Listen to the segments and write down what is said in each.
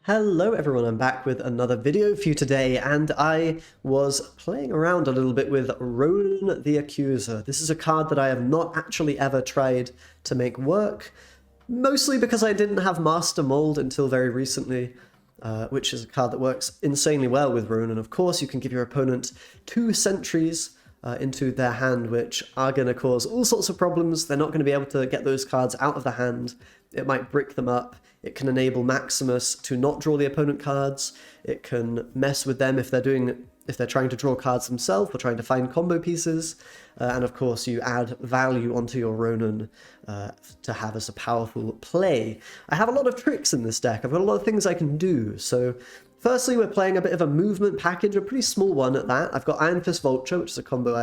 Hello everyone, I'm back with another video for you today, and I was playing around a little bit with Ronan the Accuser. This is a card that I have not actually ever tried to make work, mostly because I didn't have Master Mold until very recently, which is a card that works insanely well with Ronan. Of course, you can give your opponent 2 sentries into their hand, which are going to cause all sorts of problems. They're not going to be able to get those cards out of the hand. It might brick them up. It can enable Maximus to not draw the opponent cards. It can mess with them if they're trying to draw cards themselves or trying to find combo pieces. And of course, you add value onto your Ronan to have as a powerful play. I have a lot of tricks in this deck. I've got a lot of things I can do. So firstly, we're playing a bit of a movement package, a pretty small one at that. I've got Iron Fist Vulture, which is a combo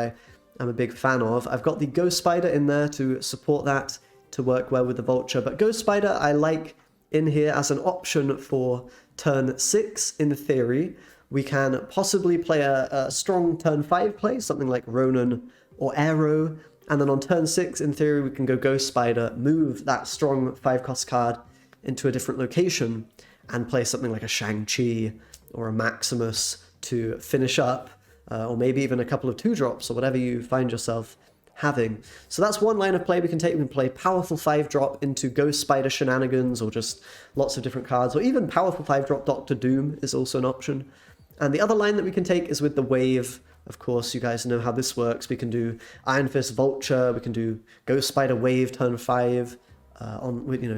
I'm a big fan of. I've got the Ghost Spider in there to support that, to work well with the Vulture. But Ghost Spider, I like in here as an option for turn 6 in theory. We can possibly play a strong turn 5 play, something like Ronan or Aero, and then on turn 6 in theory we can go Ghost Spider, move that strong 5-cost card into a different location, and play something like a Shang-Chi or a Maximus to finish up, or maybe even a couple of 2-drops or whatever you find yourself having. So that's one line of play we can take. We can play powerful 5-drop into Ghost Spider shenanigans, or just lots of different cards, or even powerful 5-drop Doctor Doom is also an option. And the other line that we can take is with the wave. Of course, you guys know how this works. We can do Iron Fist Vulture, we can do Ghost Spider Wave turn 5,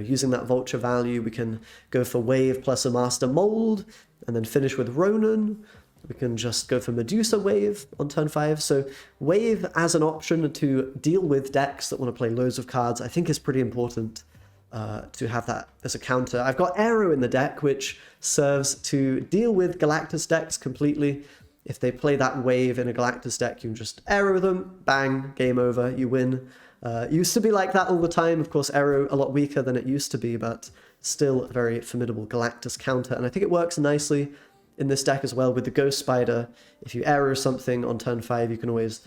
using that Vulture value. We can go for Wave plus a Master Mold, and then finish with Ronan. We can just go for Medusa Wave on turn 5. So Wave as an option to deal with decks that want to play loads of cards, I think is pretty important to have that as a counter. I've got Aero in the deck, which serves to deal with Galactus decks completely. If they play that Wave in a Galactus deck, you can just Aero them, bang, game over, you win. Used to be like that all the time. Of course, Aero a lot weaker than it used to be, but still a very formidable Galactus counter. And I think it works nicely in this deck as well with the Ghost Spider. If you Aero something on turn 5, you can always,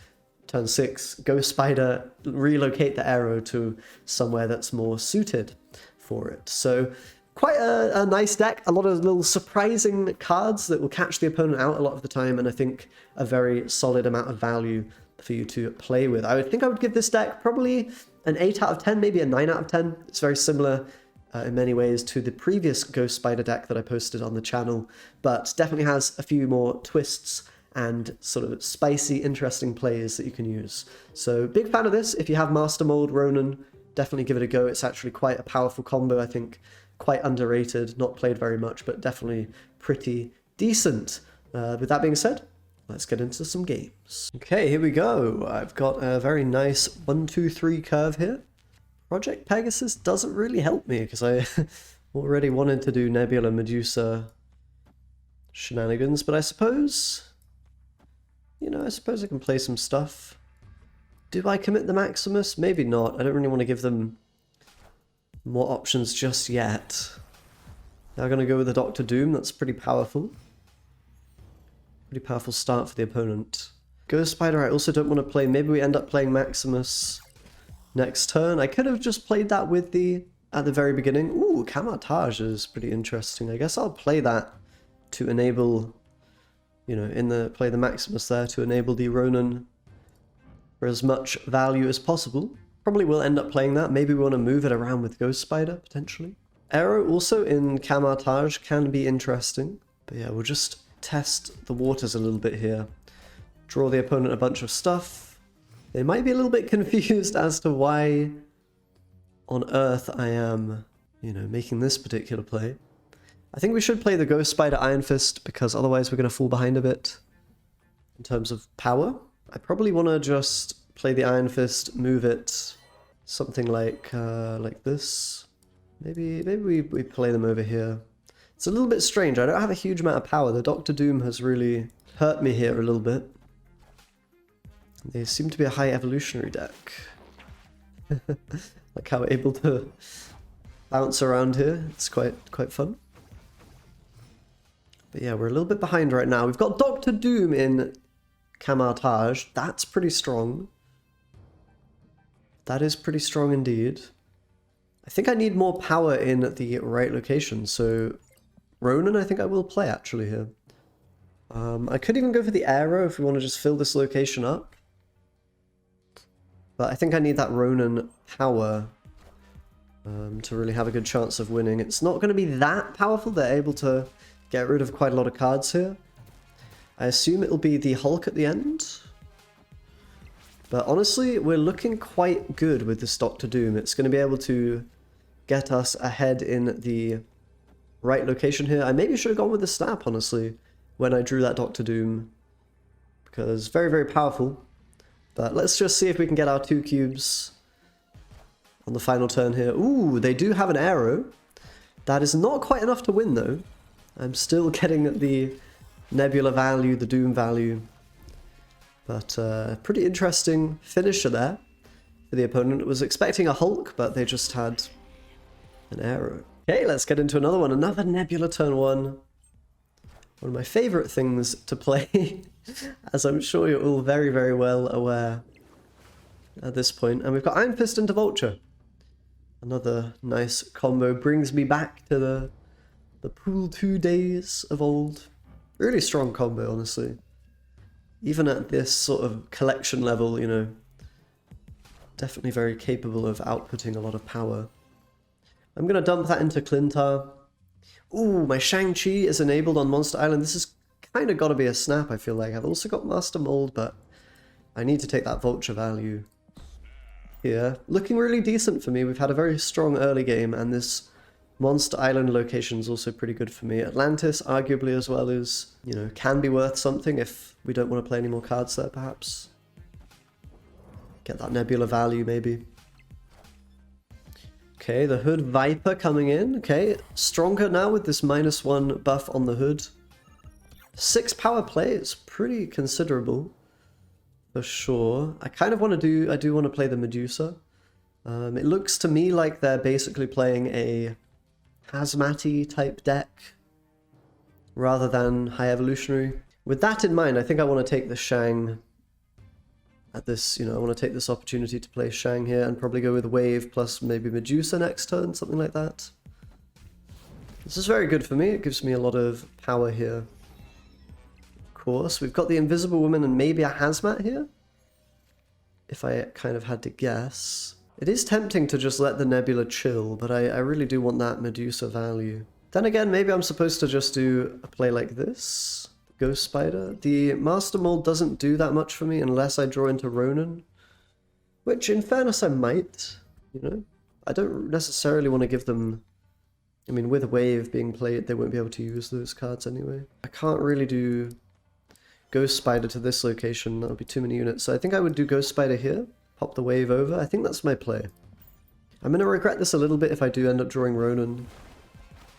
turn 6, Ghost Spider, relocate the Aero to somewhere that's more suited for it. So quite a nice deck, a lot of little surprising cards that will catch the opponent out a lot of the time, and I think a very solid amount of value for you to play with. I would give this deck probably an 8 out of 10, maybe a 9 out of 10. It's very similar in many ways to the previous Ghost Spider deck that I posted on the channel, but definitely has a few more twists and sort of spicy, interesting plays that you can use. So big fan of this. If you have Master Mold Ronan, definitely give it a go. It's actually quite a powerful combo, I think. Quite underrated, not played very much, but definitely pretty decent. With that being said, let's get into some games. Okay, here we go. I've got a very nice 1-2-3 curve here. Project Pegasus doesn't really help me because I already wanted to do Nebula Medusa shenanigans, but I suppose I can play some stuff. Do I commit the Maximus? Maybe not. I don't really want to give them more options just yet. Now I'm going to go with the Doctor Doom. That's pretty powerful. Pretty powerful start for the opponent. Ghost Spider I also don't want to play. Maybe we end up playing Maximus next turn. I could have just played that with at the very beginning. Ooh, Camartage is pretty interesting. I guess I'll play that to enable, play the Maximus there to enable the Ronan for as much value as possible. Probably will end up playing that. Maybe we want to move it around with Ghost Spider, potentially. Aero also in Camartage can be interesting. But yeah, we'll just test the waters a little bit here. Draw the opponent a bunch of stuff. They might be a little bit confused as to why on earth I am, making this particular play. I think we should play the Ghost Spider Iron Fist, because otherwise we're going to fall behind a bit in terms of power. I probably want to just play the Iron Fist, move it something like this. Maybe we play them over here. It's a little bit strange. I don't have a huge amount of power. The Doctor Doom has really hurt me here a little bit. They seem to be a high evolutionary deck. Like how we're able to bounce around here. It's quite fun. But yeah, we're a little bit behind right now. We've got Doctor Doom in Camartage. That's pretty strong. That is pretty strong indeed. I think I need more power in the right location, so Ronan, I think I will play actually here. I could even go for the Aero if we want to just fill this location up. But I think I need that Ronan power to really have a good chance of winning. It's not going to be that powerful. They're able to get rid of quite a lot of cards here. I assume it'll be the Hulk at the end. But honestly, we're looking quite good with this Doctor Doom. It's going to be able to get us ahead in the right location here. I maybe should have gone with the Snap, honestly, when I drew that Doctor Doom. Because very, very powerful. But let's just see if we can get our 2 cubes on the final turn here. Ooh, they do have an Aero. That is not quite enough to win, though. I'm still getting the Nebula value, the Doom value. But pretty interesting finisher there for the opponent. It was expecting a Hulk, but they just had an Aero. Okay, let's get into another one. Another Nebula turn 1. One of my favorite things to play, as I'm sure you're all very, very well aware at this point. And we've got Iron Fist into Vulture. Another nice combo. Brings me back to the Pool 2 days of old. Really strong combo, honestly. Even at this sort of collection level, you know, definitely very capable of outputting a lot of power. I'm going to dump that into Clintar. Ooh, my Shang-Chi is enabled on Monster Island. This has kind of got to be a Snap, I feel like. I've also got Master Mold, but I need to take that Vulture value here. Looking really decent for me. We've had a very strong early game, and this Monster Island location is also pretty good for me. Atlantis, arguably, as well, is, you know, can be worth something if we don't want to play any more cards there, perhaps. Get that Nebula value, maybe. Okay, the Hood Viper coming in. Okay, stronger now with this -1 buff on the Hood. 6 power play, it's pretty considerable, for sure. I kind of want to do, I do want to play the Medusa. It looks to me like they're basically playing a hazmat-y type deck, rather than High Evolutionary. With that in mind, I think I want to take the Shang at this, you know, I want to take this opportunity to play Shang here and probably go with Wave plus maybe Medusa next turn, something like that. This is very good for me. It gives me a lot of power here. Of course, we've got the Invisible Woman and maybe a Hazmat here, if I kind of had to guess. It is tempting to just let the Nebula chill, but I really do want that Medusa value. Then again, maybe I'm supposed to just do a play like this. Ghost Spider. The Master Mold doesn't do that much for me unless I draw into Ronan. Which, in fairness, I might, you know. I don't necessarily want to give them... I mean, with Wave being played, they won't be able to use those cards anyway. I can't really do Ghost Spider to this location. That would be too many units. So I think I would do Ghost Spider here. Pop the Wave over. I think that's my play. I'm going to regret this a little bit if I do end up drawing Ronan,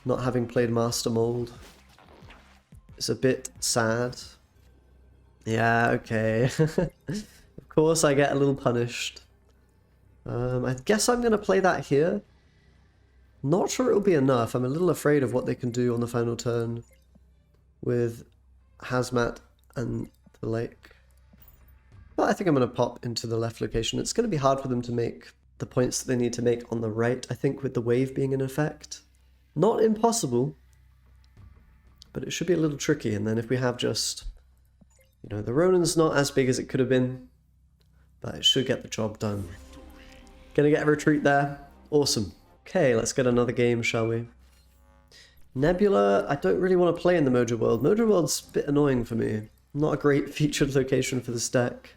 not having played Master Mold. It's a bit sad. Yeah, okay. Of course I get a little punished. I guess I'm going to play that here. Not sure it'll be enough. I'm a little afraid of what they can do on the final turn with Hazmat and the Lake. But I think I'm going to pop into the left location. It's going to be hard for them to make the points that they need to make on the right, I think, with the Wave being in effect. Not impossible, but it should be a little tricky. And then if we have just, you know, the Ronan's not as big as it could have been, but it should get the job done. Gonna get a retreat there. Awesome. Okay, let's get another game, shall we? Nebula, I don't really want to play in the Mojo World. Mojo World's a bit annoying for me. Not a great featured location for this deck.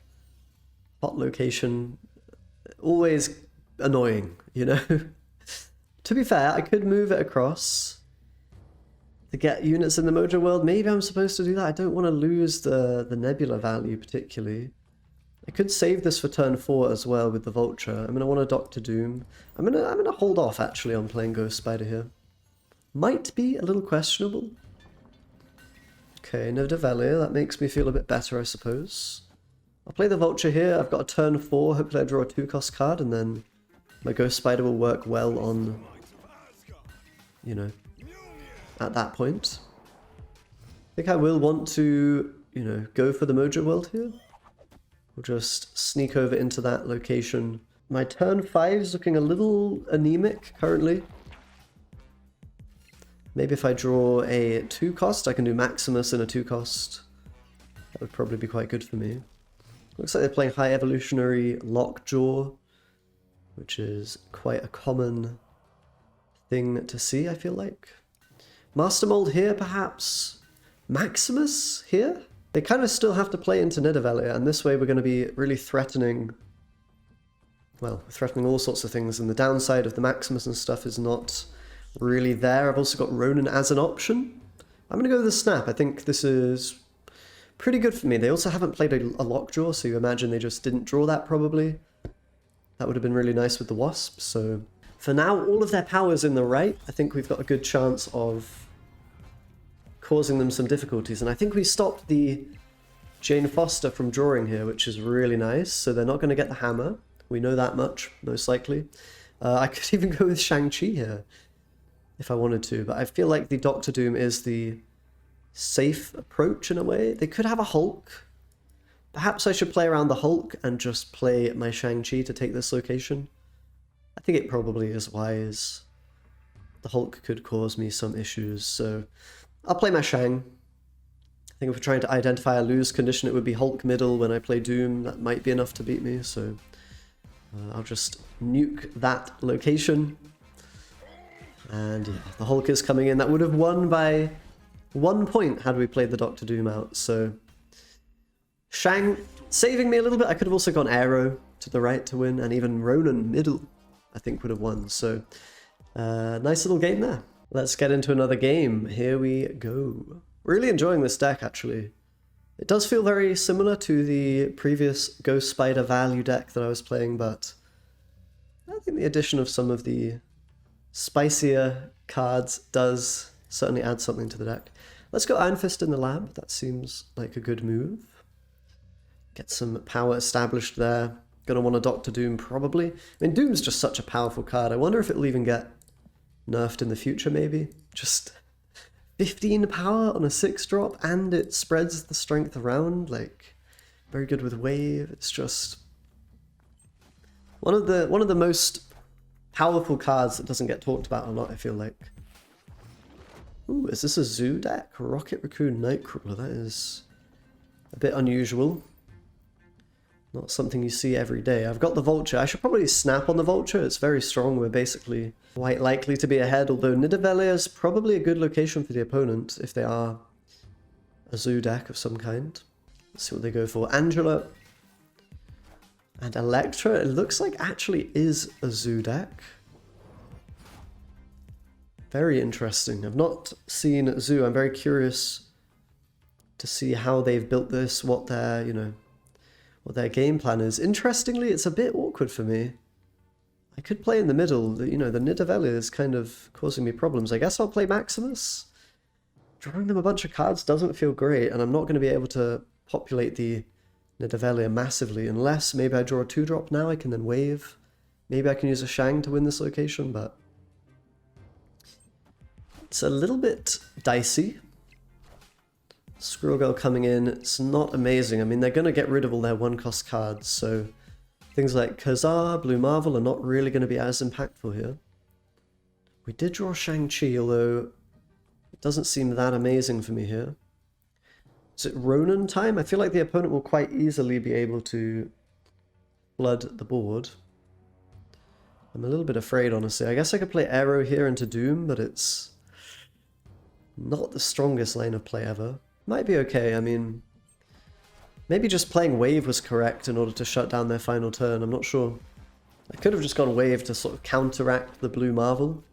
Hot location. Always annoying, you know? To be fair, I could move it across to get units in the Mojo World. Maybe I'm supposed to do that. I don't want to lose the Nebula value particularly. I could save this for turn 4 as well with the Vulture. I'm going to want a Doctor Doom. I'm gonna hold off actually on playing Ghost Spider here. Might be a little questionable. Okay, no Devalier. That makes me feel a bit better, I suppose. I'll play the Vulture here. I've got a turn 4. Hopefully I draw a 2-cost card, and then my Ghost Spider will work well on, you know, at that point. I think I will want to, you know, go for the Mojo World here. We'll just sneak over into that location. My turn 5 is looking a little anemic currently. Maybe if I draw a 2-cost, I can do Maximus in a 2-cost. That would probably be quite good for me. Looks like they're playing High Evolutionary Lockjaw, which is quite a common thing to see, I feel like. Master Mold here, perhaps? Maximus here? They kind of still have to play into Nidavellir, and this way we're going to be really threatening... Well, threatening all sorts of things, and the downside of the Maximus and stuff is not really there. I've also got Ronan as an option. I'm going to go with the Snap. I think this is pretty good for me. They also haven't played a Lockjaw, so you imagine they just didn't draw that probably. That would have been really nice with the Wasp, so... For now, all of their power's in the right. I think we've got a good chance of causing them some difficulties, and I think we stopped the Jane Foster from drawing here, which is really nice, so they're not going to get the hammer. We know that much, most likely. I could even go with Shang-Chi here, if I wanted to, but I feel like the Doctor Doom is the safe approach in a way. They could have a Hulk. Perhaps I should play around the Hulk and just play my Shang-Chi to take this location. I think it probably is wise. The Hulk could cause me some issues, so I'll play my Shang. I think if we're trying to identify a lose condition, it would be Hulk middle when I play Doom. That might be enough to beat me, so I'll just nuke that location. And yeah, the Hulk is coming in. That would have won by 1 point had we played the Doctor Doom out, so... Shang saving me a little bit. I could have also gone Aero to the right to win, and even Ronan middle, I think, would have won. So, nice little game there. Let's get into another game. Here we go. Really enjoying this deck, actually. It does feel very similar to the previous Ghost Spider value deck that I was playing, but I think the addition of some of the spicier cards does certainly add something to the deck. Let's go Iron Fist in the lab. That seems like a good move. Get some power established there. Gonna want a Doctor Doom, probably. I mean, Doom's just such a powerful card. I wonder if it'll even get nerfed in the future, maybe. Just 15 power on a 6-drop, and it spreads the strength around. Like, very good with wave. It's just one of the most powerful cards that doesn't get talked about a lot, I feel like. Ooh, is this a zoo deck? Rocket Raccoon Nightcrawler. That is a bit unusual. Not something you see every day. I've got the Vulture. I should probably snap on the Vulture. It's very strong. We're basically quite likely to be ahead, although Nidavellir is probably a good location for the opponent if they are a zoo deck of some kind. Let's see what they go for. Angela and Electra. It looks like actually is a zoo deck. Very interesting. I've not seen zoo. I'm very curious to see how they've built this, what their, what their game plan is. Interestingly, it's a bit awkward for me. I could play in the middle. The Nidavellir is kind of causing me problems. I guess I'll play Maximus. Drawing them a bunch of cards doesn't feel great, and I'm not going to be able to populate the Nidavellir massively unless maybe I draw a 2-drop now. I can then wave. Maybe I can use a Shang to win this location, but it's a little bit dicey. Squirrel Girl coming in, it's not amazing. I mean, they're going to get rid of all their 1-cost cards, so things like Khazar, Blue Marvel are not really going to be as impactful here. We did draw Shang-Chi, although it doesn't seem that amazing for me here. Is it Ronan time? I feel like the opponent will quite easily be able to flood the board. I'm a little bit afraid, honestly. I guess I could play Aero here into Doom, but it's not the strongest lane of play ever. Might be okay. I mean, maybe just playing Wave was correct in order to shut down their final turn. I'm not sure. I could have just gone Wave to sort of counteract the Blue Marvel.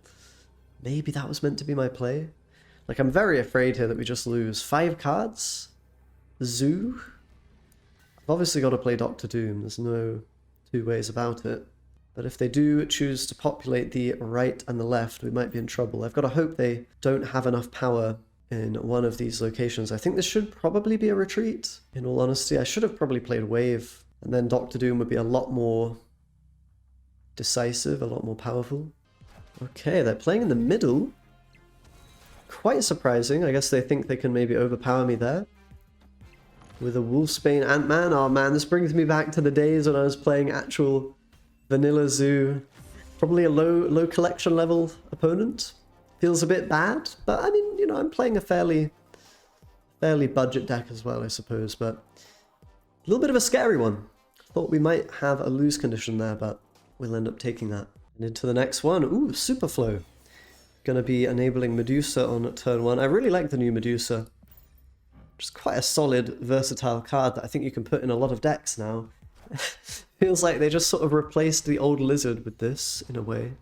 Maybe that was meant to be my play. Like, I'm very afraid here that we just lose. 5 cards? Zoo? I've obviously got to play Doctor Doom. There's no two ways about it. But if they do choose to populate the right and the left, we might be in trouble. I've got to hope they don't have enough power in one of these locations. I think this should probably be a retreat, in all honesty. I should have probably played Wave, and then Doctor Doom would be a lot more decisive, a lot more powerful. Okay, they're playing in the middle. Quite surprising. I guess they think they can maybe overpower me there. With a Wolfsbane Ant-Man. Oh man, this brings me back to the days when I was playing actual vanilla zoo. Probably a low collection level opponent. Feels a bit bad, but I mean, you know, I'm playing a fairly budget deck as well, I suppose, but a little bit of a scary one. Thought we might have a lose condition there, but we'll end up taking that. And into the next one. Ooh, Superflow. Gonna be enabling Medusa on turn 1. I really like the new Medusa. Just quite a solid, versatile card that I think you can put in a lot of decks now. Feels like they just sort of replaced the old Lizard with this, in a way.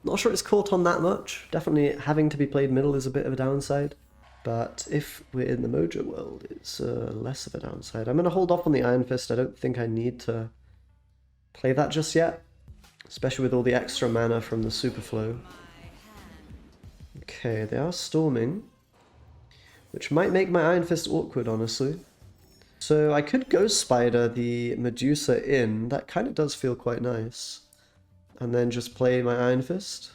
Not sure it's caught on that much. Definitely having to be played middle is a bit of a downside. But if we're in the Mojo world, it's less of a downside. I'm going to hold off on the Iron Fist. I don't think I need to play that just yet. Especially with all the extra mana from the Superflow. Okay, they are storming. Which might make my Iron Fist awkward, honestly. So I could Ghost Spider the Medusa in. That kind of does feel quite nice. And then just play my Iron Fist.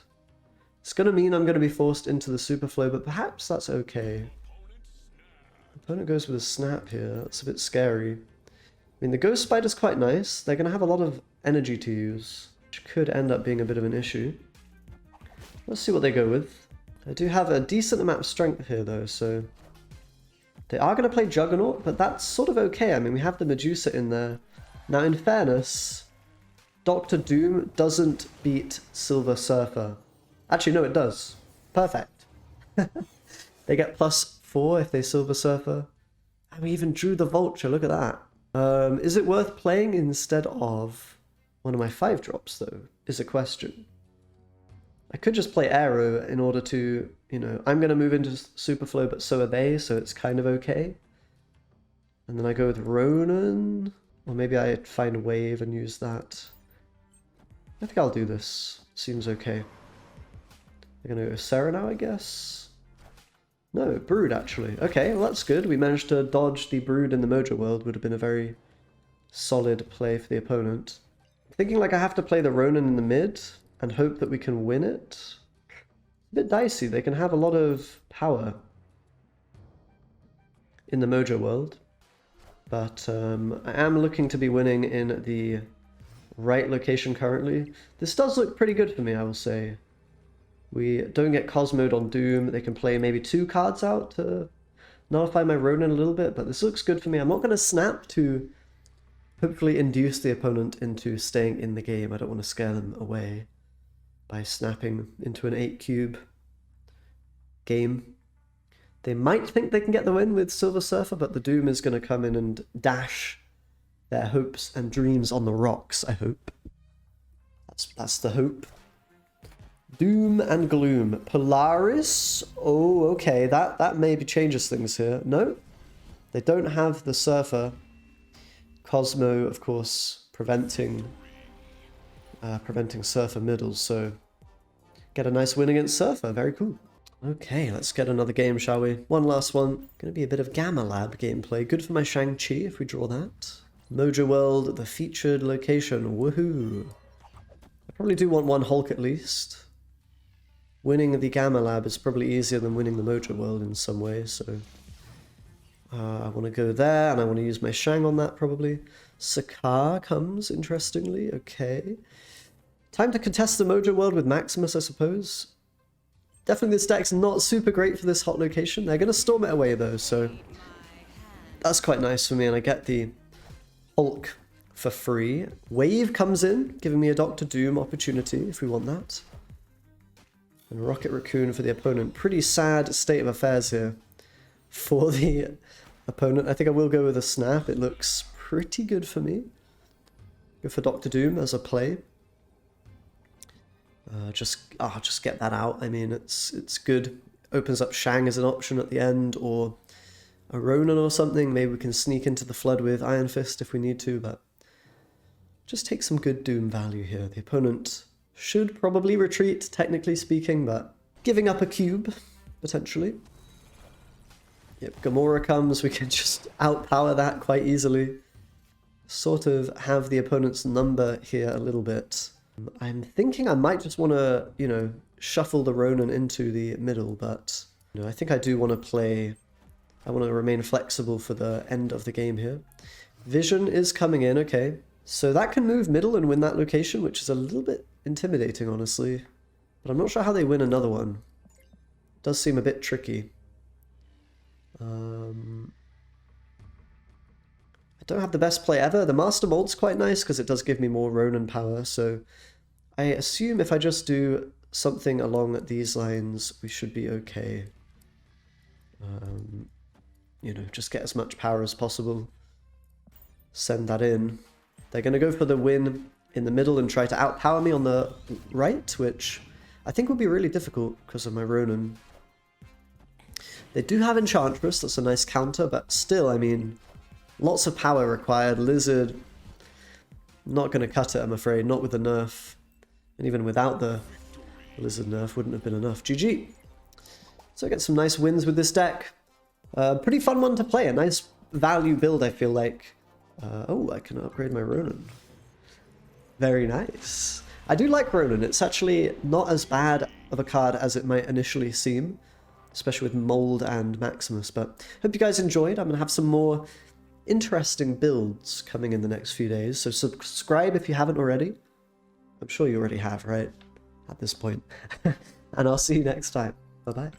It's going to mean I'm going to be forced into the Superflow, but perhaps that's okay. Opponent goes with a Snap here. That's a bit scary. I mean, the Ghost Spider's quite nice. They're going to have a lot of energy to use, which could end up being a bit of an issue. Let's see what they go with. I do have a decent amount of strength here, though, so... They are going to play Juggernaut, but that's sort of okay. I mean, we have the Medusa in there. Now, in fairness, Dr. Doom doesn't beat Silver Surfer. Actually, no, it does. Perfect. They get +4 if they Silver Surfer. And we even drew the Vulture, look at that. Is it worth playing instead of one of my 5-drops, though, is a question. I could just play Aero in order to, you know, I'm going to move into Superflow, but so are they, so it's kind of okay. And then I go with Ronan, or maybe I find Wave and use that. I think I'll do this. Seems okay. We're going to go Sarah now, I guess. No, Brood, actually. Okay, well that's good. We managed to dodge the Brood in the Mojo world. Would have been a very solid play for the opponent. I'm thinking like I have to play the Ronan in the mid and hope that we can win it. A bit dicey. They can have a lot of power in the Mojo world. But I am looking to be winning in the right location currently. This does look pretty good for me, I will say. We don't get Cosmoed on Doom. They can play maybe 2 cards out to nullify my Ronan a little bit, but this looks good for me. I'm not going to snap to hopefully induce the opponent into staying in the game. I don't want to scare them away by snapping into an 8-cube game. They might think they can get the win with Silver Surfer, but the Doom is going to come in and dash their hopes and dreams on the rocks, I hope. That's the hope. Doom and Gloom. Polaris? Oh, okay, that maybe changes things here. No, they don't have the Surfer. Cosmo, of course, preventing Surfer middles, so get a nice win against Surfer. Very cool. Okay, let's get another game, shall we? One last one. Going to be a bit of Gamma Lab gameplay. Good for my Shang-Chi if we draw that. Mojo World, the featured location. Woohoo! I probably do want one Hulk at least. Winning the Gamma Lab is probably easier than winning the Mojo World in some ways, so... I want to go there, and I want to use my Shang on that, probably. Sakaar comes, interestingly. Okay. Time to contest the Mojo World with Maximus, I suppose. Definitely this deck's not super great for this hot location. They're going to storm it away, though, so... That's quite nice for me, and I get the Hulk for free. Wave comes in, giving me a Dr. Doom opportunity, if we want that. And Rocket Raccoon for the opponent. Pretty sad state of affairs here for the opponent. I think I will go with a Snap. It looks pretty good for me. Go for Dr. Doom as a play. Just get that out. I mean, it's good. Opens up Shang as an option at the end, or a Ronan or something. Maybe we can sneak into the flood with Iron Fist if we need to, but just take some good Doom value here. The opponent should probably retreat, technically speaking, but giving up a cube, potentially. Yep, Gamora comes, we can just outpower that quite easily. Sort of have the opponent's number here a little bit. I'm thinking I might just want to, you know, shuffle the Ronan into the middle, but you know, I think I do want to play... I want to remain flexible for the end of the game here. Vision is coming in, okay. So that can move middle and win that location, which is a little bit intimidating, honestly. But I'm not sure how they win another one. Does seem a bit tricky. I don't have the best play ever. The Master Mold's quite nice because it does give me more Ronan power, so I assume if I just do something along these lines, we should be okay. You know, just get as much power as possible. Send that in. They're going to go for the win in the middle and try to outpower me on the right, which I think would be really difficult because of my Ronan. They do have Enchantress, that's a nice counter, but still, I mean, lots of power required. Lizard, not going to cut it, I'm afraid, not with the nerf. And even without the Lizard nerf, wouldn't have been enough. GG. So I get some nice wins with this deck. Pretty fun one to play, a nice value build, I feel like. Oh, I can upgrade my Ronan. Very nice. I do like Ronan. It's actually not as bad of a card as it might initially seem, especially with Mold and Maximus. But hope you guys enjoyed. I'm going to have some more interesting builds coming in the next few days. So subscribe if you haven't already. I'm sure you already have, right? At this point. And I'll see you next time. Bye-bye.